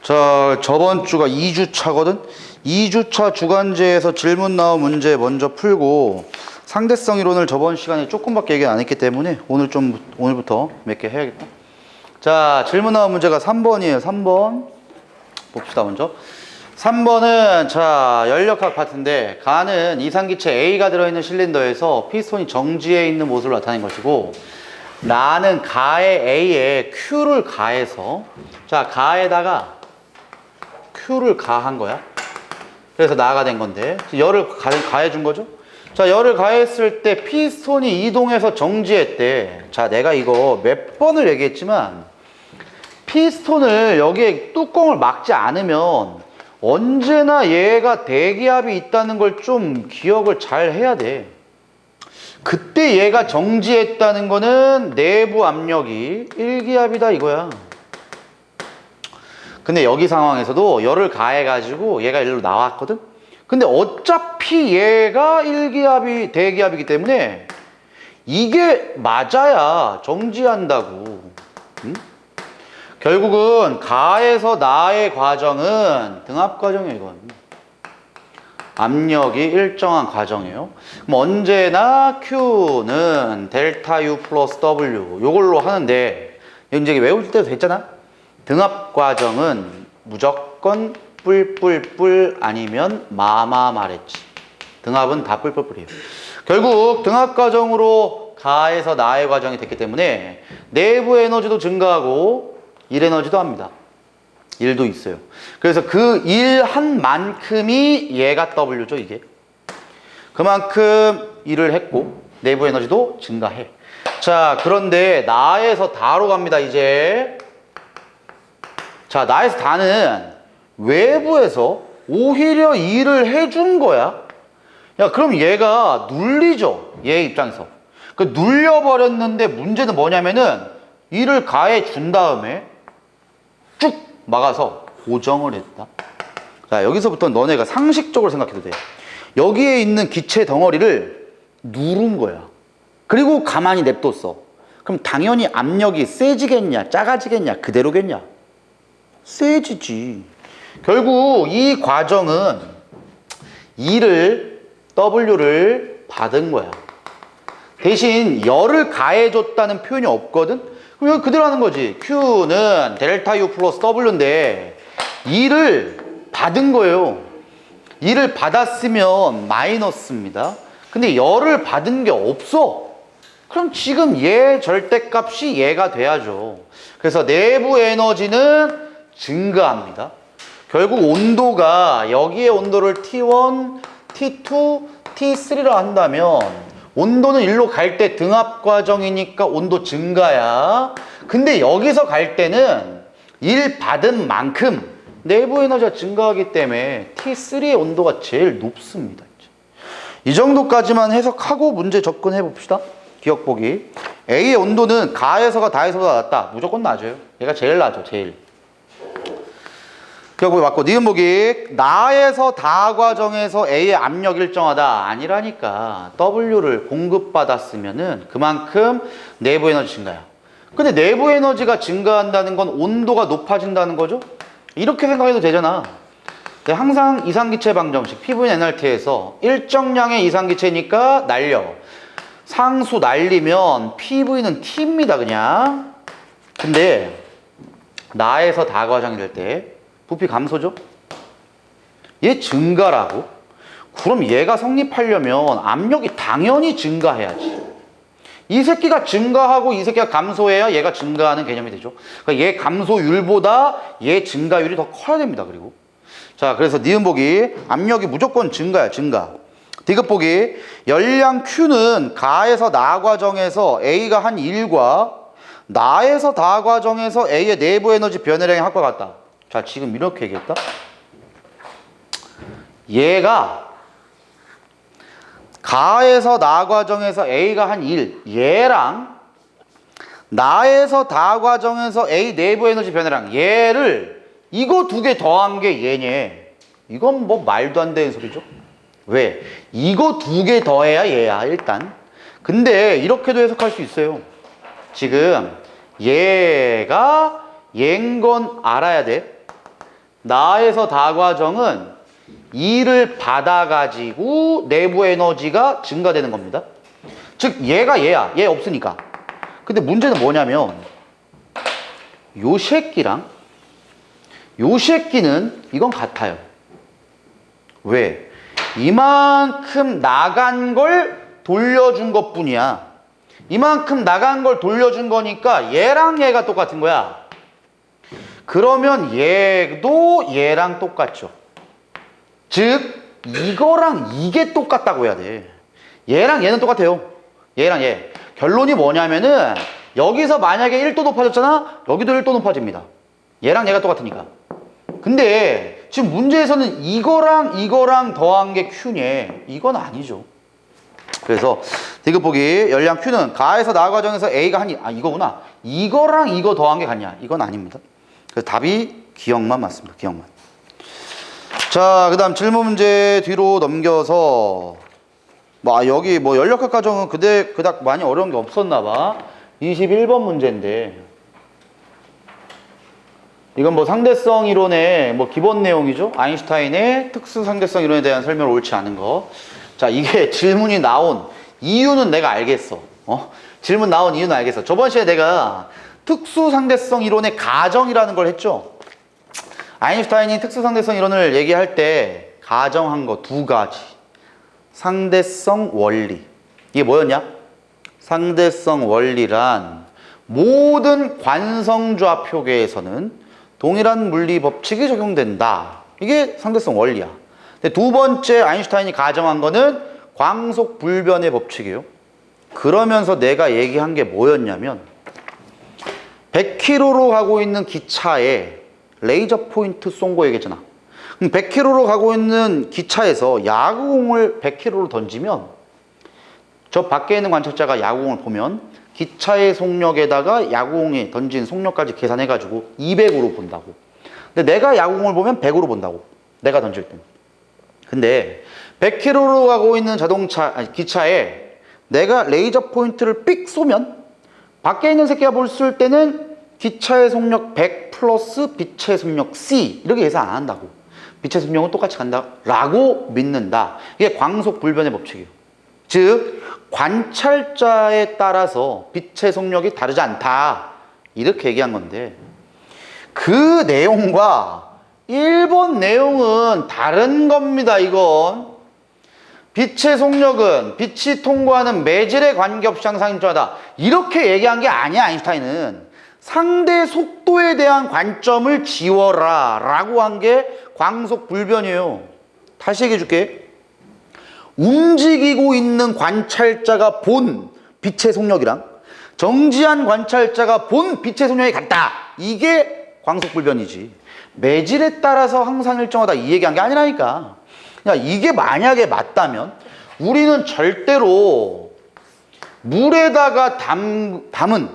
자, 저번 주가 2주차거든? 2주차 주간제에서 질문 나온 문제 먼저 풀고 상대성 이론을 저번 시간에 조금밖에 얘기 안 했기 때문에 오늘부터 몇 개 해야겠다. 자, 질문 나온 문제가 3번이에요. 3번. 봅시다, 먼저. 3번은, 자, 연력학 파트인데, 가는 이상기체 A가 들어있는 실린더에서 피스톤이 정지해 있는 모습을 나타낸 것이고, 나는 가에 A에 Q를 가해서, 자, 가에다가 Q를 가한 거야. 그래서 나가 된 건데, 열을 가해준 거죠. 자, 열을 가했을 때 피스톤이 이동해서 정지했대. 자, 내가 이거 몇 번을 얘기했지만, 피스톤을 여기에 뚜껑을 막지 않으면 언제나 얘가 대기압이 있다는 걸 좀 기억을 잘 해야 돼. 그때 얘가 정지했다는 거는 내부 압력이 1기압이다 이거야. 근데 여기 상황에서도 열을 가해가지고 얘가 일로 나왔거든? 근데 어차피 얘가 1기압이 대기압이기 때문에 이게 맞아야 정지한다고. 응? 결국은 가에서 나의 과정은 등압 과정이에요, 이건. 압력이 일정한 과정이에요. 그럼 언제나 Q는 델타 U 플러스 W 요걸로 하는데 이제 외울 때도 됐잖아. 등압 과정은 무조건 뿔뿔뿔 아니면 마마 말했지. 등압은 다 뿔뿔뿔이에요. 결국 등압 과정으로 가에서 나의 과정이 됐기 때문에 내부 에너지도 증가하고 일 에너지도 합니다. 일도 있어요. 그래서 그 일 한 만큼이 얘가 W죠, 이게. 그만큼 일을 했고 내부 에너지도 증가해. 자, 그런데 나에서 다로 갑니다, 이제. 자, 나에서 다는 외부에서 오히려 일을 해준 거야. 야, 그럼 얘가 눌리죠, 얘 입장에서. 그 눌려버렸는데 문제는 뭐냐면은 일을 가해 준 다음에 쭉 막아서 고정을 했다. 자, 여기서부터 너네가 상식적으로 생각해도 돼. 여기에 있는 기체 덩어리를 누른 거야. 그리고 가만히 냅뒀어. 그럼 당연히 압력이 세지겠냐, 작아지겠냐, 그대로겠냐? 세지지. 결국 이 과정은 W를 받은 거야. 대신 열을 가해줬다는 표현이 없거든? 그럼 이거 그대로 하는 거지. Q는 델타 U 플러스 W인데 E를 받은 거예요. E를 받았으면 마이너스입니다. 근데 열을 받은 게 없어. 그럼 지금 얘 절대값이 얘가 돼야죠. 그래서 내부 에너지는 증가합니다. 결국 온도가 여기에 온도를 T1, T2, T3로 한다면 온도는 일로 갈 때 등압 과정이니까 온도 증가야. 근데 여기서 갈 때는 일 받은 만큼 내부 에너지가 증가하기 때문에 T3의 온도가 제일 높습니다. 이 정도까지만 해석하고 문제 접근해 봅시다. 기억 보기. A의 온도는 가에서가 다에서보다 낮다. 무조건 낮아요. 얘가 제일 낮아, 제일. 기억 보기 맞고, 니은 보기. 나에서 다 과정에서 A의 압력 일정하다. 아니라니까. W를 공급받았으면은 그만큼 내부 에너지 증가야. 근데 내부 에너지가 증가한다는 건 온도가 높아진다는 거죠? 이렇게 생각해도 되잖아. 항상 이상기체 방정식, PV NRT에서 일정량의 이상기체니까 날려. 상수 날리면 PV는 T입니다, 그냥. 근데 나에서 다 과정이 될 때 부피 감소죠? 얘 증가라고? 그럼 얘가 성립하려면 압력이 당연히 증가해야지. 이 새끼가 증가하고 이 새끼가 감소해야 얘가 증가하는 개념이 되죠. 그러니까 얘 감소율보다 얘 증가율이 더 커야 됩니다. 그리고 자, 그래서 니은 보기. 압력이 무조건 증가야, 증가. 디귿 보기. 열량 Q는 가에서 나 과정에서 A가 한 일과 나에서 다 과정에서 A의 내부 에너지 변화량의 합과 같다. 자, 지금 이렇게 얘기했다. 얘가 가에서 나 과정에서 A가 한 일, 얘랑 나에서 다 과정에서 A 내부 에너지 변화량, 얘를 이거 두 개 더한 게 얘네. 이건 뭐 말도 안 되는 소리죠. 왜? 이거 두 개 더해야 얘야, 일단. 근데 이렇게도 해석할 수 있어요. 지금 얘가 얘인 건 알아야 돼. 나에서 다과정은 E를 받아가지고 내부 에너지가 증가되는 겁니다. 즉 얘가 얘야. 얘 없으니까. 근데 문제는 뭐냐면 요 새끼랑 요 새끼는 이건 같아요. 왜? 이만큼 나간 걸 돌려준 것 뿐이야. 이만큼 나간 걸 돌려준 거니까 얘랑 얘가 똑같은 거야. 그러면 얘도 얘랑 똑같죠. 즉 이거랑 이게 똑같다고 해야 돼. 얘랑 얘는 똑같아요. 얘랑 얘. 결론이 뭐냐면은 여기서 만약에 1도 높아졌잖아. 여기도 1도 높아집니다. 얘랑 얘가 똑같으니까. 근데 지금 문제에서는 이거랑 더한 게 Q네. 이건 아니죠. 그래서 디귿 보기 열량 Q는 가에서 나 과정에서 A가 하니 이거구나. 이거랑 이거 더한 게 같냐? 이건 아닙니다. 그래서 답이 기억만 맞습니다. 기억만. 자, 그 다음 질문 문제 뒤로 넘겨서 여기 연력학 과정은 그닥 많이 어려운 게 없었나 봐. 21번 문제인데 이건 상대성 이론의 기본 내용이죠. 아인슈타인의 특수 상대성 이론에 대한 설명을 옳지 않은 거. 자, 이게 질문이 나온 이유는 내가 알겠어. 질문 나온 이유는 알겠어. 저번 시간에 내가 특수 상대성 이론의 가정이라는 걸 했죠. 아인슈타인이 특수 상대성 이론을 얘기할 때 가정한 거 두 가지. 상대성 원리. 이게 뭐였냐? 상대성 원리란 모든 관성좌 표계에서는 동일한 물리 법칙이 적용된다. 이게 상대성 원리야. 근데 두 번째 아인슈타인이 가정한 거는 광속 불변의 법칙이에요. 그러면서 내가 얘기한 게 뭐였냐면 100km로 가고 있는 기차에 레이저 포인트 쏜 거 얘기했잖아. 그럼 100km로 가고 있는 기차에서 야구공을 100km로 던지면 저 밖에 있는 관찰자가 야구공을 보면 기차의 속력에다가 야구공이 던진 속력까지 계산해가지고 200으로 본다고. 근데 내가 야구공을 보면 100으로 본다고. 내가 던질 때. 근데 100km로 가고 있는 기차에 내가 레이저 포인트를 삑 쏘면 밖에 있는 새끼가 봤을 때는 기차의 속력 100 플러스 빛의 속력 C 이렇게 계산 안 한다고. 빛의 속력은 똑같이 간다라고 믿는다. 이게 광속 불변의 법칙이에요. 즉 관찰자에 따라서 빛의 속력이 다르지 않다. 이렇게 얘기한 건데 그 내용과 1번 내용은 다른 겁니다. 이건 빛의 속력은 빛이 통과하는 매질에 관계없이 항상 일정하다. 이렇게 얘기한 게 아니야. 아인슈타인은 상대 속도에 대한 관점을 지워라 라고 한 게 광속 불변이에요. 다시 얘기해 줄게. 움직이고 있는 관찰자가 본 빛의 속력이랑 정지한 관찰자가 본 빛의 속력이 같다. 이게 광속불변이지. 매질에 따라서 항상 일정하다 이 얘기한 게 아니라니까. 이게 만약에 맞다면 우리는 절대로 물에다가 담은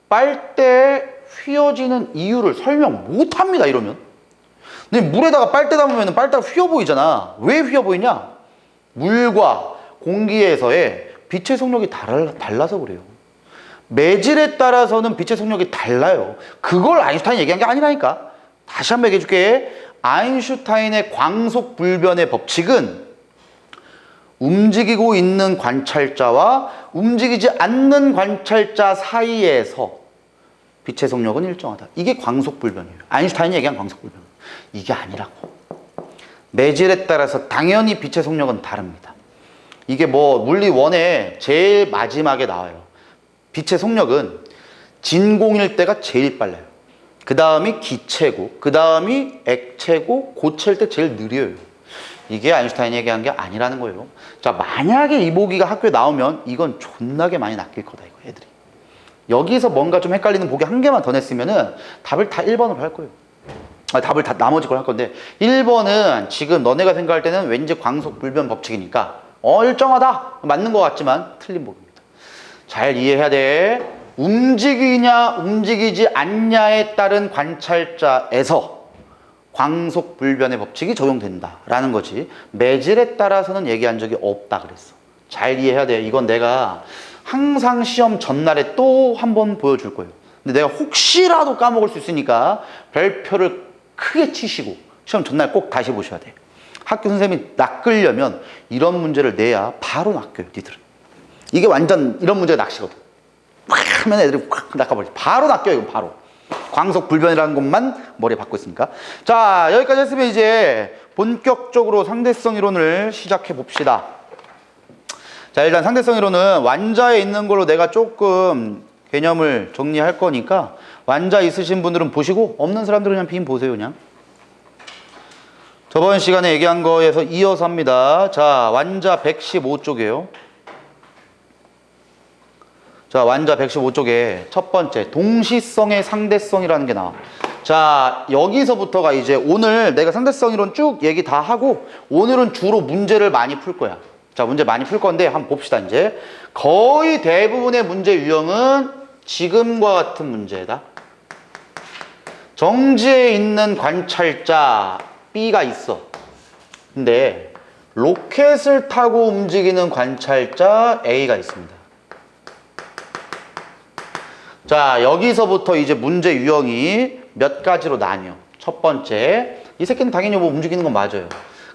빨대에 휘어지는 이유를 설명 못합니다. 이러면. 근데 물에다가 빨대 담으면 빨대가 휘어 보이잖아. 왜 휘어 보이냐? 물과 공기에서의 빛의 속력이 달라서 그래요. 매질에 따라서는 빛의 속력이 달라요. 그걸 아인슈타인이 얘기한 게 아니라니까. 다시 한번 얘기해 줄게. 아인슈타인의 광속 불변의 법칙은 움직이고 있는 관찰자와 움직이지 않는 관찰자 사이에서 빛의 속력은 일정하다. 이게 광속 불변이에요. 아인슈타인이 얘기한 광속 불변. 이게 아니라고. 매질에 따라서 당연히 빛의 속력은 다릅니다. 이게 물리 1에 제일 마지막에 나와요. 빛의 속력은 진공일 때가 제일 빨라요. 그 다음이 기체고, 그 다음이 액체고, 고체일 때 제일 느려요. 이게 아인슈타인이 얘기한 게 아니라는 거예요. 자, 만약에 이 보기가 학교에 나오면 이건 존나게 많이 낚일 거다, 이거 애들이. 여기서 뭔가 좀 헷갈리는 보기 한 개만 더 냈으면은 답을 다 1번으로 할 거예요. 답을 다 나머지 걸 할 건데 1번은 지금 너네가 생각할 때는 왠지 광속 불변 법칙이니까 일정하다 맞는 것 같지만 틀린 보기입니다. 잘 이해해야 돼. 움직이냐 움직이지 않냐에 따른 관찰자에서 광속 불변의 법칙이 적용된다라는 거지. 매질에 따라서는 얘기한 적이 없다 그랬어. 잘 이해해야 돼. 이건 내가 항상 시험 전날에 또 한 번 보여줄 거예요. 근데 내가 혹시라도 까먹을 수 있으니까 별표를 크게 치시고 시험 전날 꼭 다시 보셔야 돼. 학교 선생님이 낚으려면 이런 문제를 내야 바로 낚여요, 니들은. 이게 완전 이런 문제가 낚시거든. 확 하면 애들이 확 낚아버리지. 바로 낚여요, 이건 바로. 광속불변이라는 것만 머리에 박고 있으니까. 자, 여기까지 했으면 이제 본격적으로 상대성 이론을 시작해 봅시다. 자, 일단 상대성 이론은 완자에 있는 걸로 내가 조금 개념을 정리할 거니까 완자 있으신 분들은 보시고 없는 사람들은 그냥 빈 보세요, 그냥. 저번 시간에 얘기한 거에서 이어서 합니다. 자, 완자 115쪽이에요. 자, 완자 115쪽에 첫 번째 동시성의 상대성이라는 게 나와. 자, 여기서부터가 이제 오늘 내가 상대성 이론 쭉 얘기 다 하고 오늘은 주로 문제를 많이 풀 거야. 자, 문제 많이 풀 건데 한번 봅시다. 이제 거의 대부분의 문제 유형은 지금과 같은 문제다. 정지에 있는 관찰자 B가 있어. 근데 로켓을 타고 움직이는 관찰자 A가 있습니다. 자, 여기서부터 이제 문제 유형이 몇 가지로 나뉘어. 첫 번째, 이 새끼는 당연히 뭐 움직이는 건 맞아요.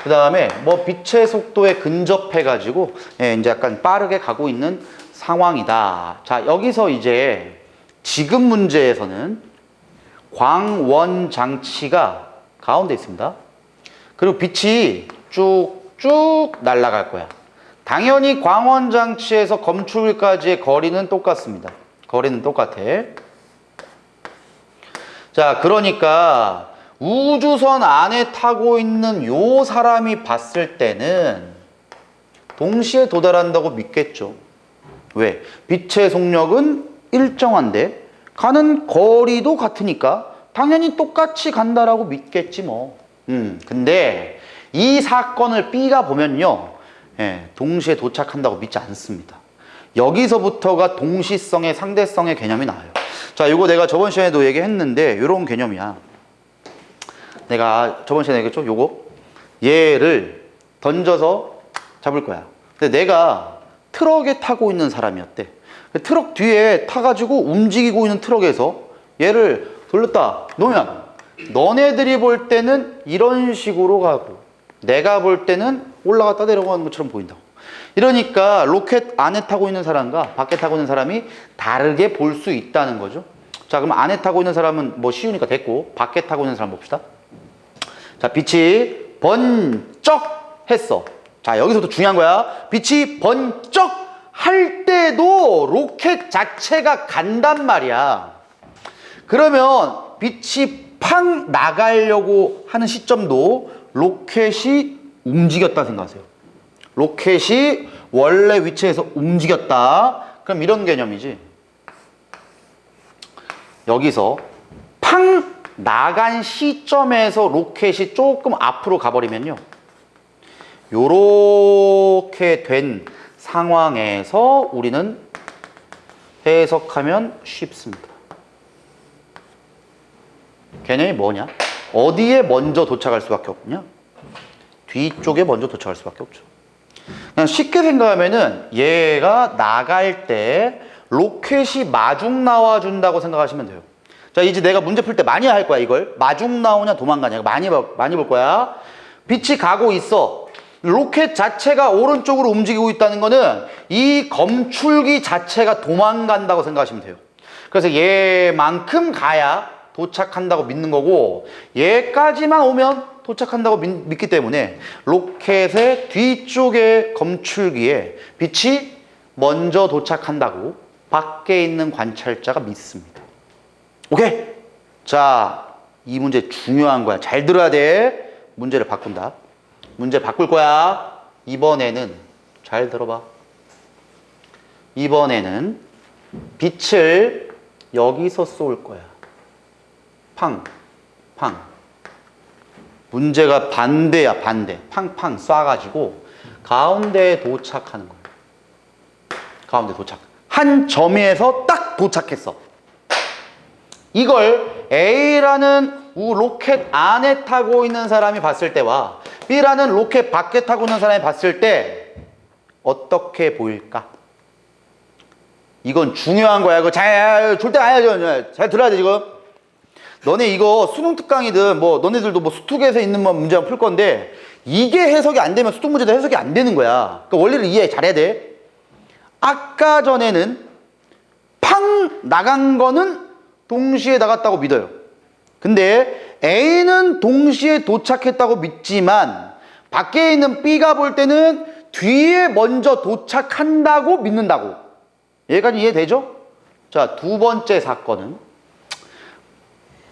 그 다음에 뭐 빛의 속도에 근접해가지고 이제 약간 빠르게 가고 있는 상황이다. 자, 여기서 이제 지금 문제에서는 광원 장치가 가운데 있습니다. 그리고 빛이 쭉쭉 날아갈 거야. 당연히 광원 장치에서 검출기까지의 거리는 똑같습니다. 거리는 똑같아. 자, 그러니까 우주선 안에 타고 있는 요 사람이 봤을 때는 동시에 도달한다고 믿겠죠. 왜? 빛의 속력은 일정한데 가는 거리도 같으니까 당연히 똑같이 간다라고 믿겠지 뭐. 근데 이 사건을 B가 보면요, 동시에 도착한다고 믿지 않습니다. 여기서부터가 동시성의 상대성의 개념이 나와요. 자, 이거 내가 저번 시간에도 얘기했는데 이런 개념이야. 내가 저번 시간에 얘기했죠? 요거 얘를 던져서 잡을 거야. 근데 내가 트럭에 타고 있는 사람이었대. 트럭 뒤에 타가지고 움직이고 있는 트럭에서 얘를 돌렸다 놓으면 너네들이 볼 때는 이런 식으로 가고 내가 볼 때는 올라갔다 내려가는 것처럼 보인다고. 이러니까 로켓 안에 타고 있는 사람과 밖에 타고 있는 사람이 다르게 볼 수 있다는 거죠. 자, 그럼 안에 타고 있는 사람은 뭐 쉬우니까 됐고 밖에 타고 있는 사람 봅시다. 자, 빛이 번쩍 했어. 자, 여기서부터 중요한 거야. 빛이 번쩍 할 때도 로켓 자체가 간단 말이야. 그러면 빛이 팡 나가려고 하는 시점도 로켓이 움직였다 생각하세요. 로켓이 원래 위치에서 움직였다. 그럼 이런 개념이지. 여기서 팡 나간 시점에서 로켓이 조금 앞으로 가버리면요, 요렇게 된 상황에서 우리는 해석하면 쉽습니다. 개념이 뭐냐? 어디에 먼저 도착할 수밖에 없냐? 뒤쪽에 먼저 도착할 수밖에 없죠. 그냥 쉽게 생각하면은 얘가 나갈 때 로켓이 마중 나와준다고 생각하시면 돼요. 자, 이제 내가 문제 풀 때 많이 할 거야, 이걸. 마중 나오냐 도망가냐 많이 볼 거야. 빛이 가고 있어. 로켓 자체가 오른쪽으로 움직이고 있다는 거는 이 검출기 자체가 도망간다고 생각하시면 돼요. 그래서 얘만큼 가야 도착한다고 믿는 거고 얘까지만 오면 도착한다고 믿기 때문에 로켓의 뒤쪽에 검출기에 빛이 먼저 도착한다고 밖에 있는 관찰자가 믿습니다. 오케이? 자, 이 문제 중요한 거야. 잘 들어야 돼. 문제를 바꾼다. 문제 바꿀 거야. 이번에는 잘 들어봐. 이번에는 빛을 여기서 쏠 거야. 팡, 팡. 문제가 반대야, 반대. 팡팡 쏴가지고 가운데에 도착하는 거야. 가운데 도착. 한 점에서 딱 도착했어. 이걸 A라는 로켓 안에 타고 있는 사람이 봤을 때와 B라는 로켓 밖에 타고 있는 사람이 봤을 때 어떻게 보일까? 이건 중요한 거야. 이거 잘 들어야 돼, 지금. 너네 이거 수능 특강이든 뭐 너네들도 뭐 수특에서 있는 뭐 문제만 풀 건데 이게 해석이 안 되면 수특 문제도 해석이 안 되는 거야. 그러니까 원리를 이해 잘해야 돼. 아까 전에는 팡 나간 거는 동시에 나갔다고 믿어요. 근데 A는 동시에 도착했다고 믿지만 밖에 있는 B가 볼 때는 뒤에 먼저 도착한다고 믿는다고. 여기까지 이해되죠? 자, 두 번째 사건은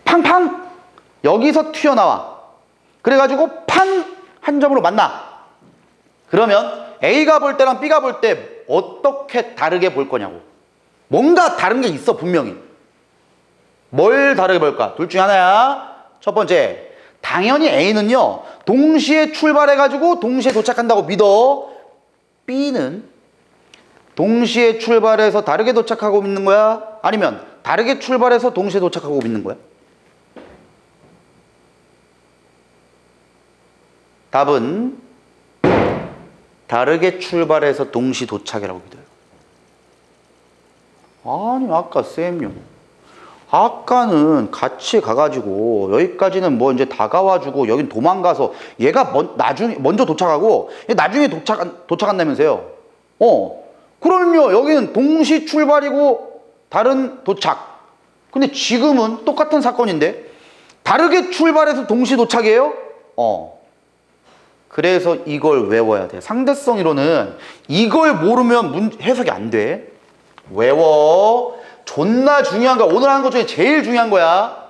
팡팡 여기서 튀어나와. 그래가지고 팡 한 점으로 만나. 그러면 A가 볼 때랑 B가 볼 때 어떻게 다르게 볼 거냐고. 뭔가 다른 게 있어 분명히. 뭘 다르게 볼까? 둘 중에 하나야. 첫 번째, 당연히 A는요 동시에 출발해가지고 동시에 도착한다고 믿어. B는 동시에 출발해서 다르게 도착하고 믿는 거야? 아니면 다르게 출발해서 동시에 도착하고 믿는 거야? 답은 다르게 출발해서 동시 도착이라고 믿어요. 아니 아까 쌤요. 아까는 같이 가가지고 여기까지는 뭐 이제 다가와주고 여긴 도망가서 얘가 나중에 먼저 도착하고 나중에 도착한다면서요. 그럼요. 여기는 동시 출발이고 다른 도착. 근데 지금은 똑같은 사건인데 다르게 출발해서 동시 도착이에요? 그래서 이걸 외워야 돼. 상대성 이론은 이걸 모르면 해석이 안 돼. 외워. 존나 중요한 거야. 오늘 하는 것 중에 제일 중요한 거야.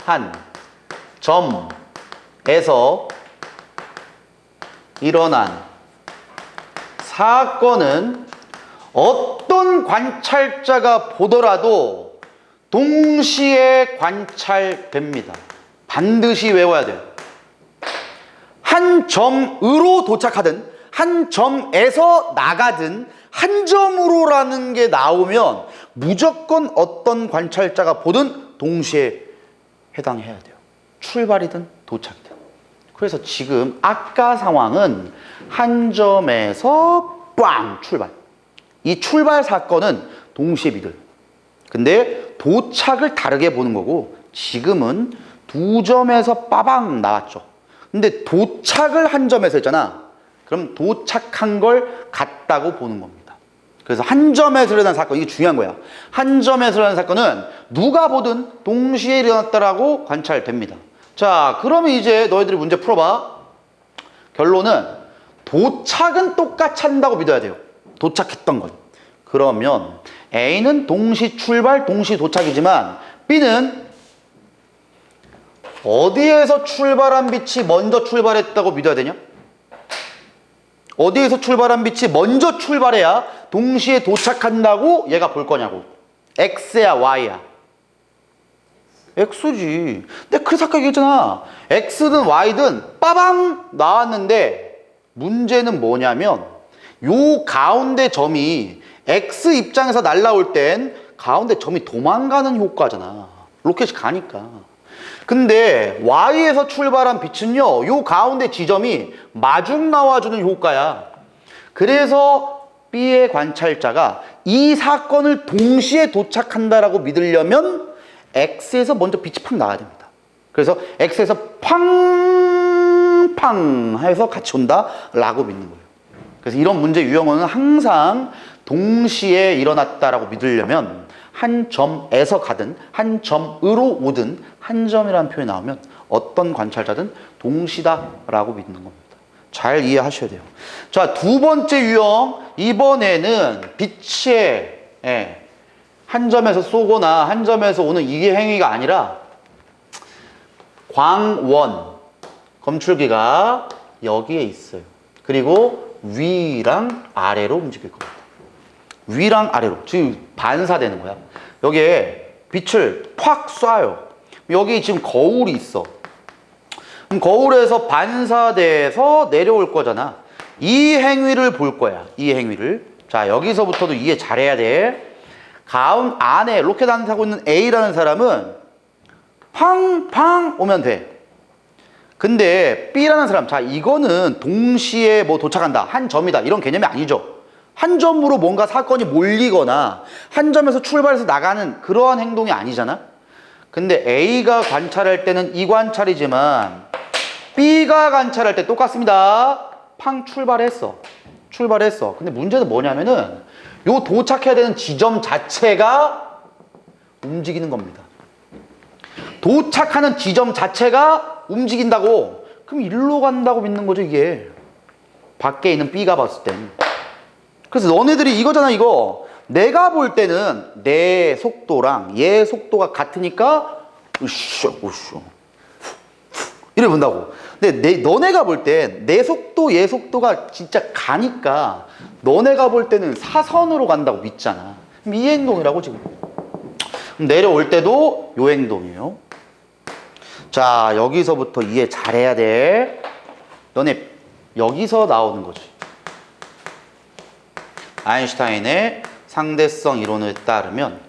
한 점에서 일어난 사건은 어떤 관찰자가 보더라도 동시에 관찰됩니다. 반드시 외워야 돼요. 한 점으로 도착하든 한 점에서 나가든 한 점으로라는 게 나오면 무조건 어떤 관찰자가 보든 동시에 해당해야 돼요. 출발이든 도착이든. 그래서 지금 아까 상황은 한 점에서 빵 출발. 이 출발 사건은 동시에 믿어요. 근데 도착을 다르게 보는 거고 지금은 두 점에서 빠방 나왔죠. 근데 도착을 한 점에서 했잖아. 그럼 도착한 걸 같다고 보는 겁니다. 그래서 한 점에서 일어난 사건, 이게 중요한 거야. 한 점에서 일어난 사건은 누가 보든 동시에 일어났다라고 관찰됩니다. 자, 그러면 이제 너희들이 문제 풀어봐. 결론은 도착은 똑같이 한다고 믿어야 돼요. 도착했던 건. 그러면 A는 동시 출발, 동시 도착이지만 B는 어디에서 출발한 빛이 먼저 출발했다고 믿어야 되냐? 어디에서 출발한 빛이 먼저 출발해야 동시에 도착한다고 얘가 볼 거냐고. X야 Y야? X지. 근데 그래서 아까 얘기했잖아. X든 Y든 빠방 나왔는데 문제는 뭐냐면 요 가운데 점이 X 입장에서 날라올 땐 가운데 점이 도망가는 효과잖아. 로켓이 가니까. 근데 Y에서 출발한 빛은요, 요 가운데 지점이 마중 나와주는 효과야. 그래서 B의 관찰자가 이 사건을 동시에 도착한다라고 믿으려면 X에서 먼저 빛이 팍 나와야 됩니다. 그래서 X에서 팡팡 해서 같이 온다라고 믿는 거예요. 그래서 이런 문제 유형은 항상 동시에 일어났다라고 믿으려면 한 점에서 가든 한 점으로 오든 한 점이라는 표현이 나오면 어떤 관찰자든 동시다라고 믿는 겁니다. 잘 이해하셔야 돼요. 자, 두 번째 유형. 이번에는 빛의 한 점에서 쏘거나 한 점에서 오는 이게 행위가 아니라 광원, 검출기가 여기에 있어요. 그리고 위랑 아래로 움직일 겁니다. 위랑 아래로. 지금 반사되는 거야. 여기에 빛을 팍 쏴요. 여기 지금 거울이 있어. 그럼 거울에서 반사돼서 내려올 거잖아. 이 행위를 볼 거야. 이 행위를. 자, 여기서부터도 이해 잘해야 돼. 가운 안에 로켓 안에 타고 있는 A라는 사람은 팡팡 오면 돼. 근데 B라는 사람, 자, 이거는 동시에 뭐 도착한다, 한 점이다, 이런 개념이 아니죠. 한 점으로 뭔가 사건이 몰리거나 한 점에서 출발해서 나가는 그러한 행동이 아니잖아. 근데 A가 관찰할 때는 이 관찰이지만 B가 관찰할 때 똑같습니다. 팡 출발했어. 근데 문제는 뭐냐면은 요 도착해야 되는 지점 자체가 움직이는 겁니다. 도착하는 지점 자체가 움직인다고. 그럼 일로 간다고 믿는 거죠, 이게. 밖에 있는 B가 봤을 땐. 그래서 너네들이 이거잖아, 이거. 내가 볼 때는 내 속도랑 얘 속도가 같으니까 으쌰 이래 본다고. 근데 너네가 볼 때 내 속도 얘 속도가 진짜 가니까 너네가 볼 때는 사선으로 간다고 믿잖아. 그럼 이 행동이라고 지금. 그럼 내려올 때도 요 행동이에요. 자, 여기서부터 이해 잘해야 돼. 너네 여기서 나오는 거지. 아인슈타인의 상대성 이론에 따르면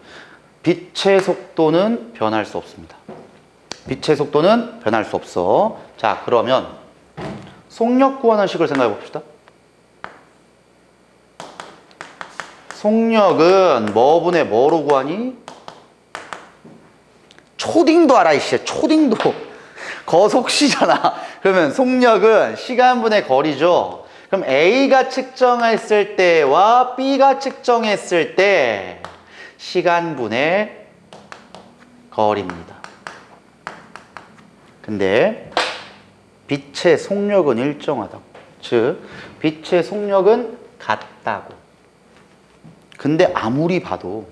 빛의 속도는 변할 수 없습니다. 빛의 속도는 변할 수 없어. 자, 그러면 속력 구하는 식을 생각해 봅시다. 속력은 뭐분의 뭐로 구하니? 초딩도 알아, 이씨. 초딩도. 거속시잖아. 그러면 속력은 시간분의 거리죠. 그럼 A가 측정했을 때와 B가 측정했을 때 시간분의 거리입니다. 근데 빛의 속력은 일정하다고. 즉, 빛의 속력은 같다고. 근데 아무리 봐도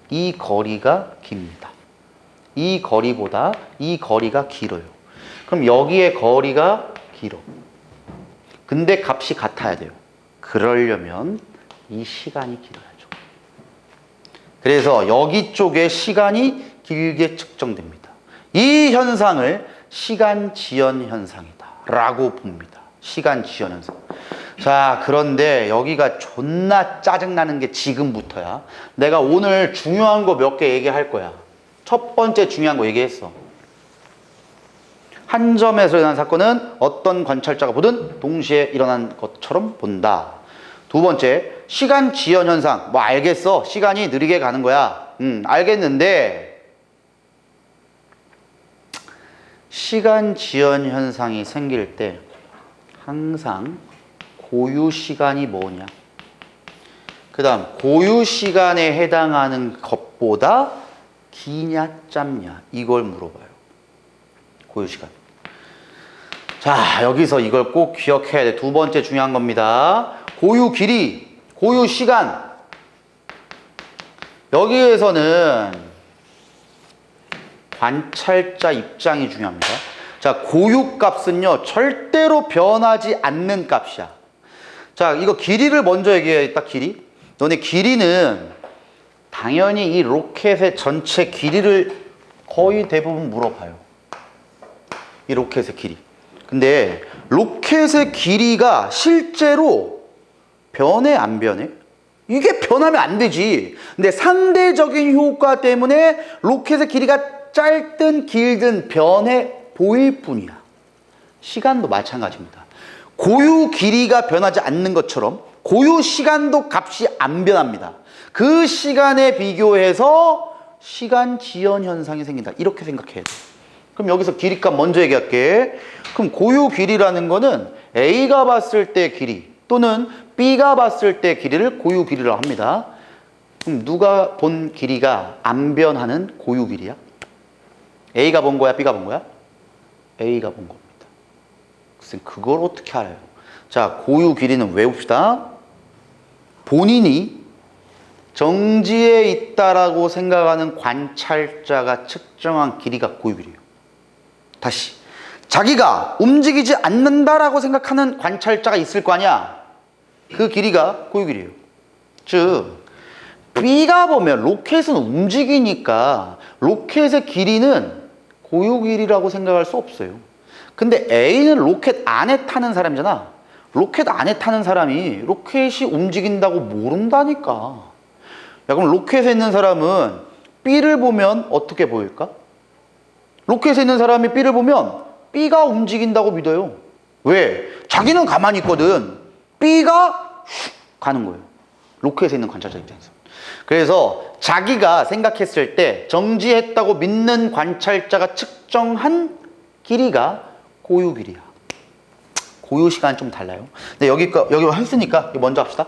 이 거리가 깁니다. 이 거리보다 이 거리가 길어요. 그럼 여기에 거리가 길어. 근데 값이 같아야 돼요. 그러려면 이 시간이 길어야죠. 그래서 여기 쪽에 시간이 길게 측정됩니다. 이 현상을 시간 지연 현상이다 라고 봅니다. 시간 지연 현상. 자, 그런데 여기가 존나 짜증나는 게 지금부터야. 내가 오늘 중요한 거 몇 개 얘기할 거야. 첫 번째 중요한 거 얘기했어. 한 점에서 일어난 사건은 어떤 관찰자가 보든 동시에 일어난 것처럼 본다. 두 번째, 시간 지연 현상. 뭐 알겠어. 시간이 느리게 가는 거야. 알겠는데 시간 지연 현상이 생길 때 항상 고유 시간이 뭐냐? 그 다음 고유 시간에 해당하는 것보다 기냐 짧냐 이걸 물어봐요. 고유 시간. 자, 여기서 이걸 꼭 기억해야 돼. 두 번째 중요한 겁니다. 고유 길이, 고유 시간. 여기에서는 관찰자 입장이 중요합니다. 자, 고유 값은요 절대로 변하지 않는 값이야. 자, 이거 길이를 먼저 얘기해야겠다. 길이. 너네 길이는 당연히 이 로켓의 전체 길이를 거의 대부분 물어봐요. 이 로켓의 길이. 근데 로켓의 길이가 실제로 변해 안 변해? 이게 변하면 안 되지. 근데 상대적인 효과 때문에 로켓의 길이가 짧든 길든 변해 보일 뿐이야. 시간도 마찬가지입니다. 고유 길이가 변하지 않는 것처럼 고유 시간도 값이 안 변합니다. 그 시간에 비교해서 시간 지연 현상이 생긴다. 이렇게 생각해야 돼. 그럼 여기서 길이값 먼저 얘기할게. 그럼 고유 길이라는 거는 A가 봤을 때 길이 또는 B가 봤을 때 길이를 고유 길이라고 합니다. 그럼 누가 본 길이가 안 변하는 고유 길이야? A가 본 거야? B가 본 거야? A가 본 겁니다. 글쎄, 그걸 어떻게 알아요? 자, 고유 길이는 외웁시다. 본인이 정지에 있다라고 생각하는 관찰자가 측정한 길이가 고유 길이에요. 다시. 자기가 움직이지 않는다라고 생각하는 관찰자가 있을 거 아니야. 그 길이가 고유 길이에요. 즉, B가 보면 로켓은 움직이니까 로켓의 길이는 고유 길이라고 생각할 수 없어요. 근데 A는 로켓 안에 타는 사람이잖아. 로켓 안에 타는 사람이 로켓이 움직인다고 모른다니까. 야, 그럼 로켓에 있는 사람은 B를 보면 어떻게 보일까? 로켓에 있는 사람이 B를 보면 B가 움직인다고 믿어요. 왜? 자기는 가만히 있거든. B가 슉 가는 거예요. 로켓에 있는 관찰자 입장에서. 그래서 자기가 생각했을 때 정지했다고 믿는 관찰자가 측정한 길이가 고유 길이야. 고유 시간 좀 달라요. 근데 여기 했으니까 먼저 합시다.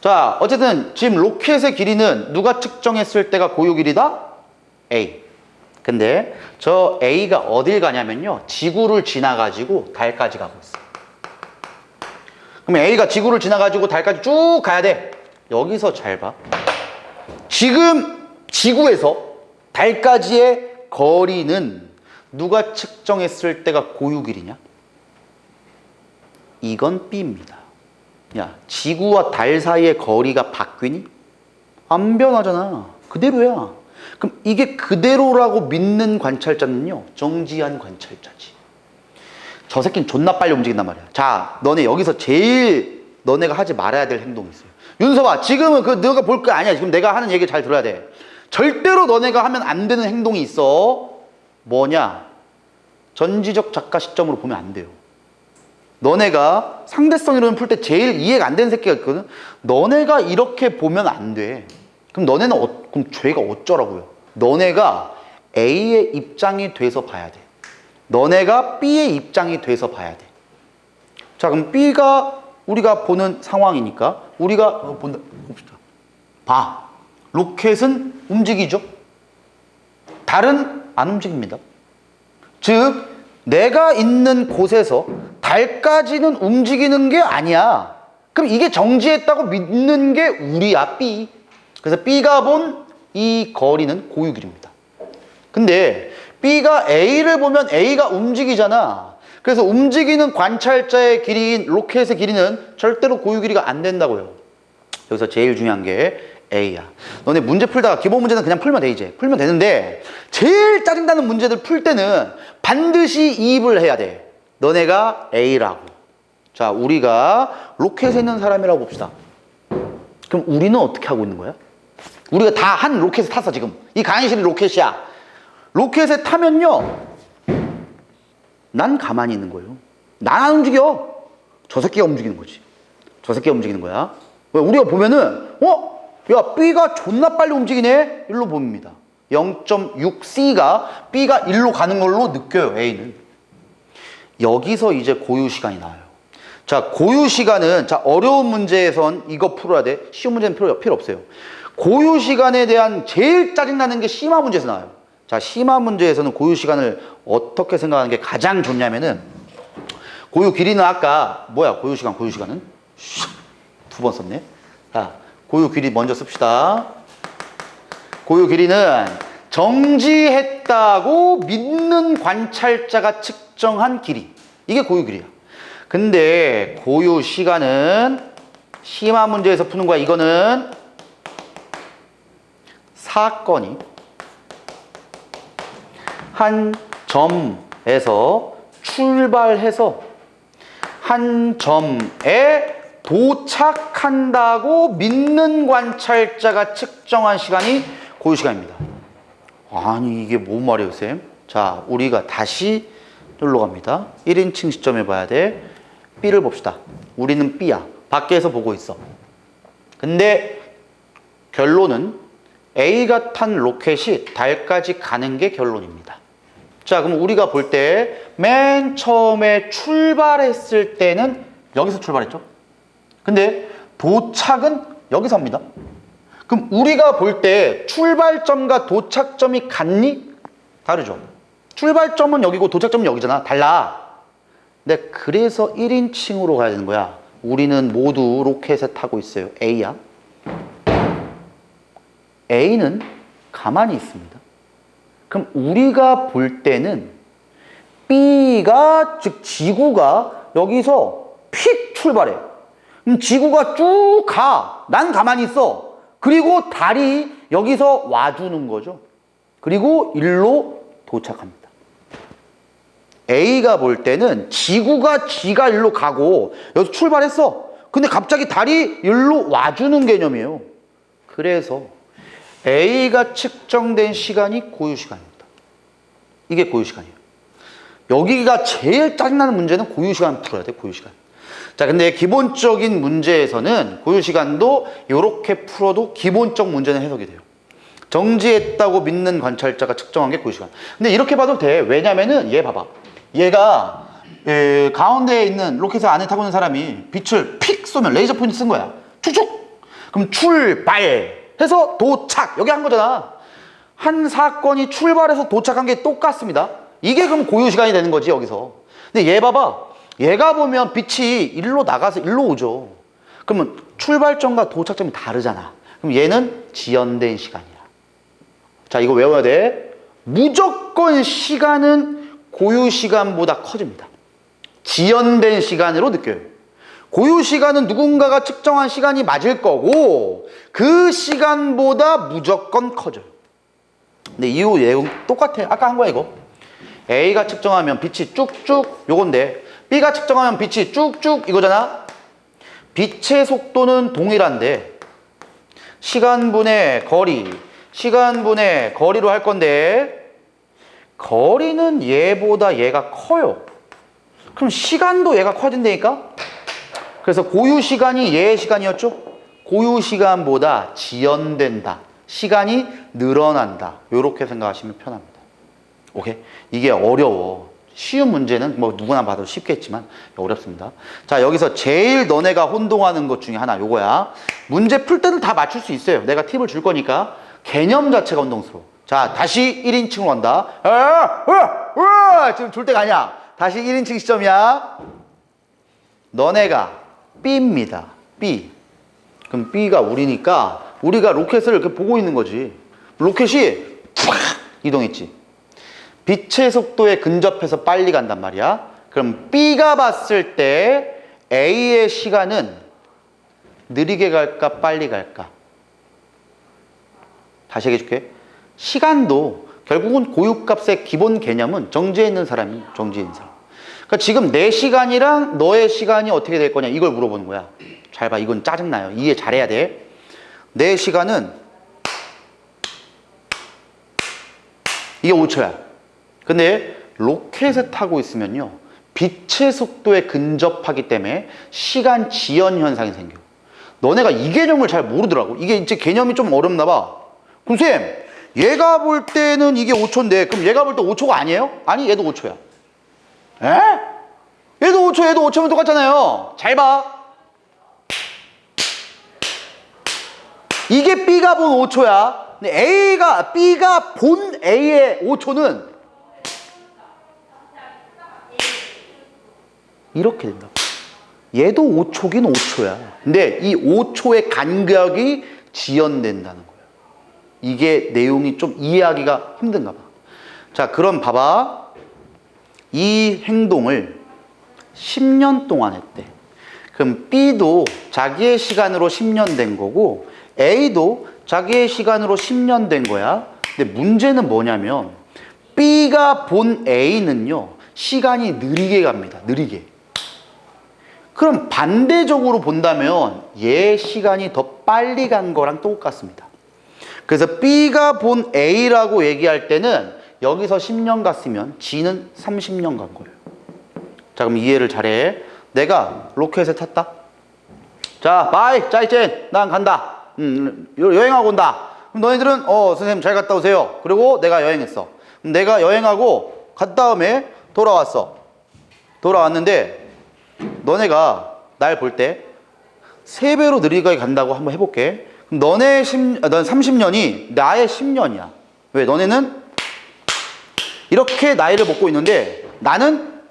자, 어쨌든 지금 로켓의 길이는 누가 측정했을 때가 고유 길이다? A. 근데 저 A가 어딜 가냐면요, 지구를 지나가지고 달까지 가고 있어. 그럼 A가 지구를 지나가지고 달까지 쭉 가야 돼. 여기서 잘 봐. 지금 지구에서 달까지의 거리는 누가 측정했을 때가 고유 길이냐? 이건 B입니다. 야, 지구와 달 사이의 거리가 바뀌니? 안 변하잖아. 그대로야. 그럼 이게 그대로라고 믿는 관찰자는요, 정지한 관찰자지. 저 새끼는 존나 빨리 움직인단 말이야. 자, 너네 여기서 제일 너네가 하지 말아야 될 행동이 있어요. 윤서봐, 지금은 너가 볼 거 아니야. 지금 내가 하는 얘기 잘 들어야 돼. 절대로 너네가 하면 안 되는 행동이 있어. 뭐냐? 전지적 작가 시점으로 보면 안 돼요. 너네가 상대성 이론을 풀 때 제일 이해가 안 되는 새끼가 있거든. 너네가 이렇게 보면 안 돼. 그럼 너네는 그럼 죄가 어쩌라고요? 너네가 A의 입장이 돼서 봐야 돼. 너네가 B의 입장이 돼서 봐야 돼. 자, 그럼 B가 우리가 보는 상황이니까 우리가 봅시다. 봐. 로켓은 움직이죠. 달은 안 움직입니다. 즉, 내가 있는 곳에서 달까지는 움직이는 게 아니야. 그럼 이게 정지했다고 믿는 게 우리야, B. 그래서 B가 본 이 거리는 고유 길이입니다. 근데 B가 A를 보면 A가 움직이잖아. 그래서 움직이는 관찰자의 길이인 로켓의 길이는 절대로 고유 길이가 안 된다고요. 여기서 제일 중요한 게 A야. 너네 문제 풀다가 기본 문제는 그냥 풀면 돼, 이제. 풀면 되는데 제일 짜증나는 문제들 풀 때는 반드시 이입을 해야 돼. 너네가 A라고. 자, 우리가 로켓에 있는 사람이라고 봅시다. 그럼 우리는 어떻게 하고 있는 거야? 우리가 다 한 로켓에 탔어, 지금. 이 강의실이 로켓이야. 로켓에 타면요, 난 가만히 있는 거예요. 난 안 움직여. 저 새끼가 움직이는 거지. 저 새끼가 움직이는 거야. 왜? 우리가 보면은, 야, B가 존나 빨리 움직이네? 일로 봅니다. 0.6C가 B가 일로 가는 걸로 느껴요, A는. 여기서 이제 고유 시간이 나와요. 자, 고유 시간은, 자, 어려운 문제에선 이거 풀어야 돼. 쉬운 문제는 필요 없어요. 고유 시간에 대한 제일 짜증나는 게 심화 문제에서 나와요. 자, 심화 문제에서는 고유 시간을 어떻게 생각하는 게 가장 좋냐면은, 고유 길이는 아까, 고유 시간은? 두 번 썼네. 자, 고유 길이 먼저 씁시다. 고유 길이는 정지했다고 믿는 관찰자가 측정한 길이. 이게 고유 길이야. 근데 고유 시간은 심화 문제에서 푸는 거야. 이거는 사건이 한 점에서 출발해서 한 점에 도착한다고 믿는 관찰자가 측정한 시간이 고유 시간입니다. 아니, 이게 뭔 말이에요, 쌤? 자, 우리가 다시 놀러 갑니다. 1인칭 시점에 봐야 돼. B를 봅시다. 우리는 B야. 밖에서 보고 있어. 근데 결론은 A가 탄 로켓이 달까지 가는 게 결론입니다. 자, 그럼 우리가 볼 때 맨 처음에 출발했을 때는 여기서 출발했죠. 근데 도착은 여기서 합니다. 그럼 우리가 볼 때 출발점과 도착점이 같니? 다르죠. 출발점은 여기고 도착점은 여기잖아. 달라. 근데 그래서 1인칭으로 가야 되는 거야. 우리는 모두 로켓에 타고 있어요. A야. A는 가만히 있습니다. 그럼 우리가 볼 때는 B가, 즉 지구가 여기서 픽 출발해. 그럼 지구가 쭉 가. 난 가만히 있어. 그리고 달이 여기서 와주는 거죠. 그리고 일로 도착합니다. A가 볼 때는 지구가 지가 일로 가고 여기서 출발했어. 근데 갑자기 달이 일로 와주는 개념이에요. 그래서 A가 측정된 시간이 고유 시간입니다. 이게 고유 시간이에요. 여기가 제일 짜증나는 문제는 고유 시간 풀어야 돼, 고유 시간. 자, 근데 기본적인 문제에서는 고유시간도 이렇게 풀어도 기본적 문제는 해석이 돼요. 정지했다고 믿는 관찰자가 측정한 게 고유시간. 근데 이렇게 봐도 돼. 왜냐면은 얘 봐봐. 얘가 가운데에 있는 로켓을 안에 타고 있는 사람이 빛을 픽 쏘면 레이저 포인트 쓴 거야. 축축! 그럼 출발! 해서 도착! 여기 한 거잖아. 한 사건이 출발해서 도착한 게 똑같습니다. 이게 그럼 고유시간이 되는 거지, 여기서. 근데 얘 봐봐. 얘가 보면 빛이 일로 나가서 일로 오죠. 그러면 출발점과 도착점이 다르잖아. 그럼 얘는 지연된 시간이야. 자, 이거 외워야 돼. 무조건 시간은 고유시간보다 커집니다. 지연된 시간으로 느껴요. 고유시간은 누군가가 측정한 시간이 맞을 거고 그 시간보다 무조건 커져요. 근데 이 내용 똑같아. 아까 한 거야, 이거. A가 측정하면 빛이 쭉쭉 요건데 B가 측정하면 빛이 쭉쭉 이거잖아. 빛의 속도는 동일한데 시간분의 거리, 시간분의 거리로 할 건데 거리는 얘보다 얘가 커요. 그럼 시간도 얘가 커진다니까? 그래서 고유시간이 얘의 시간이었죠? 고유시간보다 지연된다. 시간이 늘어난다. 이렇게 생각하시면 편합니다. 오케이? 이게 어려워. 쉬운 문제는 뭐 누구나 봐도 쉽겠지만 어렵습니다. 자, 여기서 제일 너네가 혼동하는 것 중에 하나 요거야. 문제 풀 때는 다 맞출 수 있어요. 내가 팁을 줄 거니까 개념 자체가 혼동스러워. 자, 다시 1인칭으로 간다. 지금 줄 때가 아니야. 다시 1인칭 시점이야. 너네가 B입니다. B. 그럼 B가 우리니까 우리가 로켓을 이렇게 보고 있는 거지. 로켓이 팍 이동했지. 빛의 속도에 근접해서 빨리 간단 말이야. 그럼 B가 봤을 때 A의 시간은 느리게 갈까 빨리 갈까? 다시 얘기해 줄게. 시간도 결국은 고유값의 기본 개념은 정지해 있는 사람이 정지해 있는 사람. 그러니까 지금 내 시간이랑 너의 시간이 어떻게 될 거냐 이걸 물어보는 거야. 잘 봐. 이건 짜증나요. 이해 잘해야 돼. 내 시간은 이게 5초야. 근데 로켓에 타고 있으면요. 빛의 속도에 근접하기 때문에 시간 지연 현상이 생겨. 너네가 이 개념을 잘 모르더라고. 이게 이제 개념이 좀 어렵나 봐. 그럼 쌤, 얘가 볼 때는 이게 5초인데 그럼 얘가 볼 때 5초가 아니에요? 아니, 얘도 5초야. 에? 얘도 5초, 얘도 5초면 똑같잖아요. 잘 봐. 이게 B가 본 5초야. 근데 B가 본 A의 5초는 이렇게 된다. 얘도 5초긴 5초야. 근데 이 5초의 간격이 지연된다는 거예요. 이게 내용이 좀 이해하기가 힘든가 봐. 자, 그럼 봐봐. 이 행동을 10년 동안 했대. 그럼 B도 자기의 시간으로 10년 된 거고 A도 자기의 시간으로 10년 된 거야. 근데 문제는 뭐냐면 B가 본 A는요. 시간이 느리게 갑니다. 느리게. 그럼 반대적으로 본다면 얘 시간이 더 빨리 간 거랑 똑같습니다. 그래서 B가 본 A라고 얘기할 때는 여기서 10년 갔으면 G는 30년 간 거예요. 자, 그럼 이해를 잘해. 내가 로켓에 탔다. 자, 바이, 짜이젠, 난 간다. 여행하고 온다. 그럼 너희들은 선생님 잘 갔다 오세요. 그리고 내가 여행했어. 내가 여행하고 간 다음에 돌아왔어. 돌아왔는데 너네가 날 볼 때 3배로 느리게 간다고 한번 해볼게. 그럼 넌 30년이 나의 10년이야. 왜? 너네는 이렇게 나이를 먹고 있는데 나는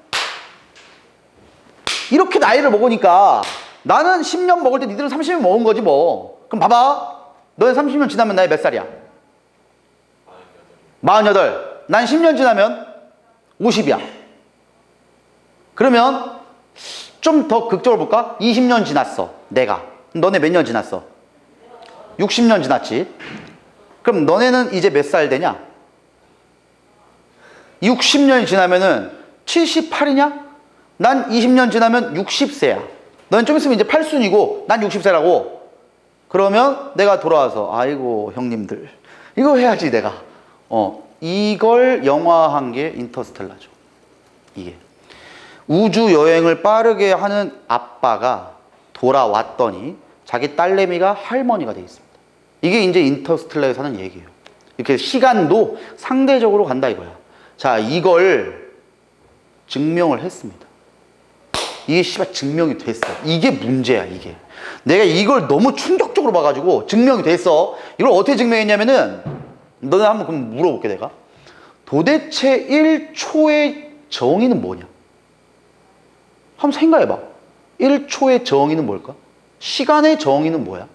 이렇게 나이를 먹으니까 나는 10년 먹을 때 니들은 30년 먹은 거지 뭐. 그럼 봐봐. 너는 30년 지나면 나이 몇 살이야? 48. 난 10년 지나면 50이야. 그러면 좀 더 극적으로 볼까? 20년 지났어. 내가. 너네 몇 년 지났어? 60년 지났지. 그럼 너네는 이제 몇 살 되냐? 60년이 지나면은 78이냐? 난 20년 지나면 60세야. 너는 좀 있으면 이제 8순이고 난 60세라고. 그러면 내가 돌아와서 아이고 형님들 이거 해야지 내가. 이걸 영화한 게 인터스텔라죠. 이게. 우주 여행을 빠르게 하는 아빠가 돌아왔더니 자기 딸내미가 할머니가 돼 있습니다. 이게 이제 인터스텔라에서 하는 얘기예요. 이렇게 시간도 상대적으로 간다 이거야. 자, 이걸 증명을 했습니다. 이게 씨발 증명이 됐어. 이게 문제야, 이게. 내가 이걸 너무 충격적으로 봐가지고 증명이 됐어. 이걸 어떻게 증명했냐면은, 너네 한번 그럼 물어볼게, 내가. 도대체 1초의 정의는 뭐냐? 한번 생각해봐. 1초의 정의는 뭘까? 시간의 정의는 뭐야?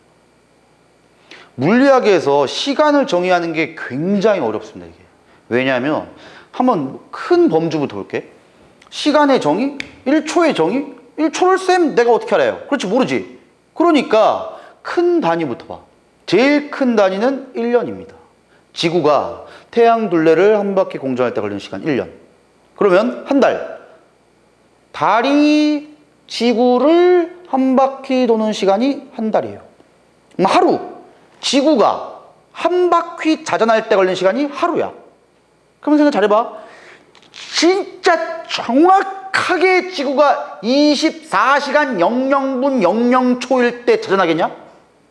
물리학에서 시간을 정의하는 게 굉장히 어렵습니다, 이게. 왜냐하면, 한번 큰 범주부터 볼게. 시간의 정의? 1초의 정의? 1초를 쌤 내가 어떻게 알아요? 그렇지, 모르지. 그러니까 큰 단위부터 봐. 제일 큰 단위는 1년입니다. 지구가 태양 둘레를 한 바퀴 공전할 때 걸리는 시간 1년. 그러면 한 달. 달이 지구를 한 바퀴 도는 시간이 한 달이에요. 하루. 지구가 한 바퀴 자전할 때 걸리는 시간이 하루야. 그러면 생각 잘해봐. 진짜 정확하게 지구가 24시간 00분 00초일 때 자전하겠냐?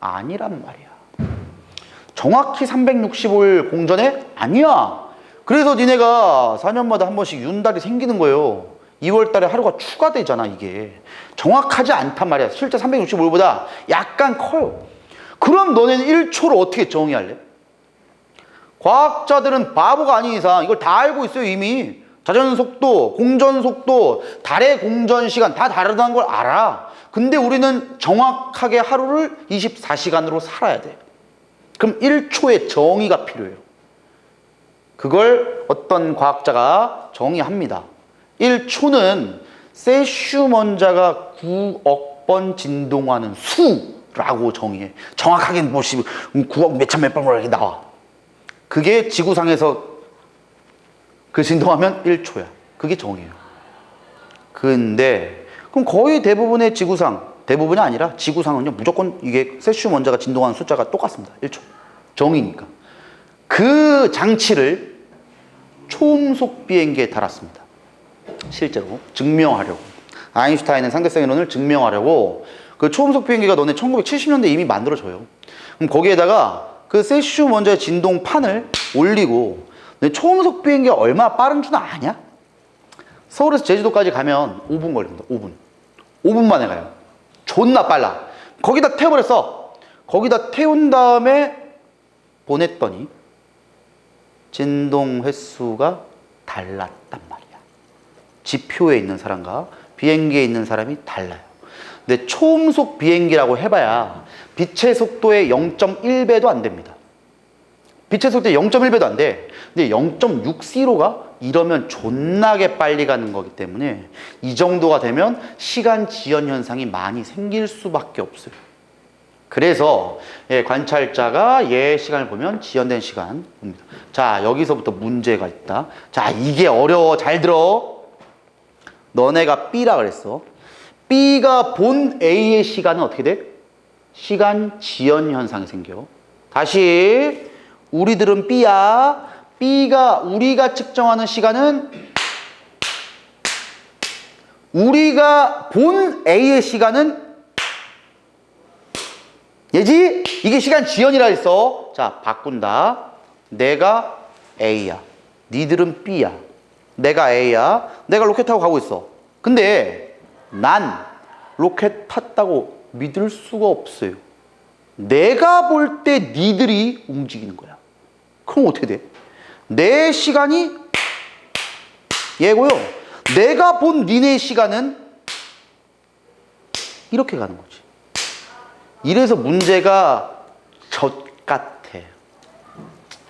아니란 말이야. 정확히 365일 공전해? 아니야. 그래서 니네가 4년마다 한 번씩 윤달이 생기는 거예요. 2월 달에 하루가 추가되잖아, 이게. 정확하지 않단 말이야. 실제 365일보다 약간 커요. 그럼 너네는 1초를 어떻게 정의할래? 과학자들은 바보가 아닌 이상 이걸 다 알고 있어요, 이미. 자전 속도, 공전 속도, 달의 공전 시간 다 다르다는 걸 알아. 근데 우리는 정확하게 하루를 24시간으로 살아야 돼. 그럼 1초의 정의가 필요해요. 그걸 어떤 과학자가 정의합니다. 1초는 세슘 원자가 9억 번 진동하는 수라고 정의해. 정확하게 뭐 9억 몇천 몇 번 이렇게 나와. 그게 지구상에서 그 진동하면 1초야. 그게 정의예요. 근데 그럼 거의 대부분의 지구상, 대부분이 아니라 지구상은요, 무조건 이게 세슘 원자가 진동하는 숫자가 똑같습니다. 1초. 정의니까. 그 장치를 초음속 비행기에 달았습니다. 실제로 증명하려고. 아인슈타인은 상대성 이론을 증명하려고 그 초음속 비행기가 너네 1970년대 이미 만들어져요. 그럼 거기에다가 그 세슘 원자의 진동판을 올리고, 초음속 비행기가 얼마나 빠른 줄 아냐? 서울에서 제주도까지 가면 5분 걸립니다. 5분. 5분 만에 가요. 존나 빨라. 거기다 태워버렸어. 거기다 태운 다음에 보냈더니 진동 횟수가 달랐단 말이야. 지표에 있는 사람과 비행기에 있는 사람이 달라요. 근데 초음속 비행기라고 해봐야 빛의 속도의 0.1배도 안 됩니다. 빛의 속도의 0.1배도 안 돼. 근데 0.6cm가 이러면 존나게 빨리 가는 거기 때문에 이 정도가 되면 시간 지연 현상이 많이 생길 수밖에 없어요. 그래서 관찰자가 얘 시간을 보면 지연된 시간 봅니다. 자, 여기서부터 문제가 있다. 자, 이게 어려워. 잘 들어. 너네가 B라 그랬어. B가 본 A의 시간은 어떻게 돼? 시간 지연 현상이 생겨. 다시 우리들은 B야. B가 우리가 측정하는 시간은 우리가 본 A의 시간은 얘지? 이게 시간 지연이라 했어. 자, 바꾼다. 내가 A야. 니들은 B야. 내가 A야. 내가 로켓 타고 가고 있어. 근데 난 로켓 탔다고 믿을 수가 없어요. 내가 볼 때 니들이 움직이는 거야. 그럼 어떻게 돼? 내 시간이 얘고요. 내가 본 니네 시간은 이렇게 가는 거지. 이래서 문제가 젖 같아.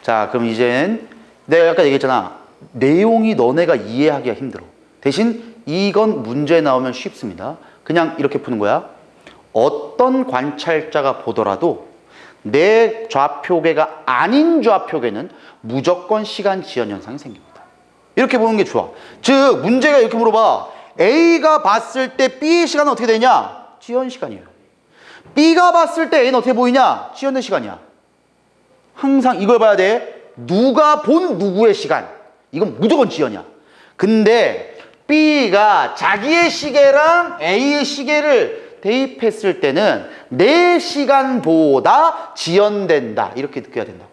자, 그럼 이젠 내가 아까 얘기했잖아. 내용이 너네가 이해하기가 힘들어. 대신 이건 문제 나오면 쉽습니다. 그냥 이렇게 푸는 거야. 어떤 관찰자가 보더라도 내 좌표계가 아닌 좌표계는 무조건 시간 지연 현상이 생깁니다. 이렇게 보는 게 좋아. 즉, 문제가 이렇게 물어봐. A가 봤을 때 B의 시간은 어떻게 되냐? 지연 시간이에요. B가 봤을 때 A는 어떻게 보이냐? 지연된 시간이야. 항상 이걸 봐야 돼. 누가 본 누구의 시간. 이건 무조건 지연이야. 근데 B가 자기의 시계랑 A의 시계를 대입했을 때는 4시간보다 지연된다. 이렇게 느껴야 된다고.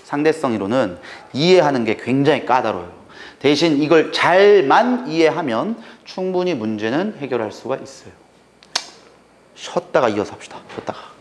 상대성 이론은 이해하는 게 굉장히 까다로워요. 대신 이걸 잘만 이해하면 충분히 문제는 해결할 수가 있어요. 쉬었다가 이어서 합시다. 쉬었다가.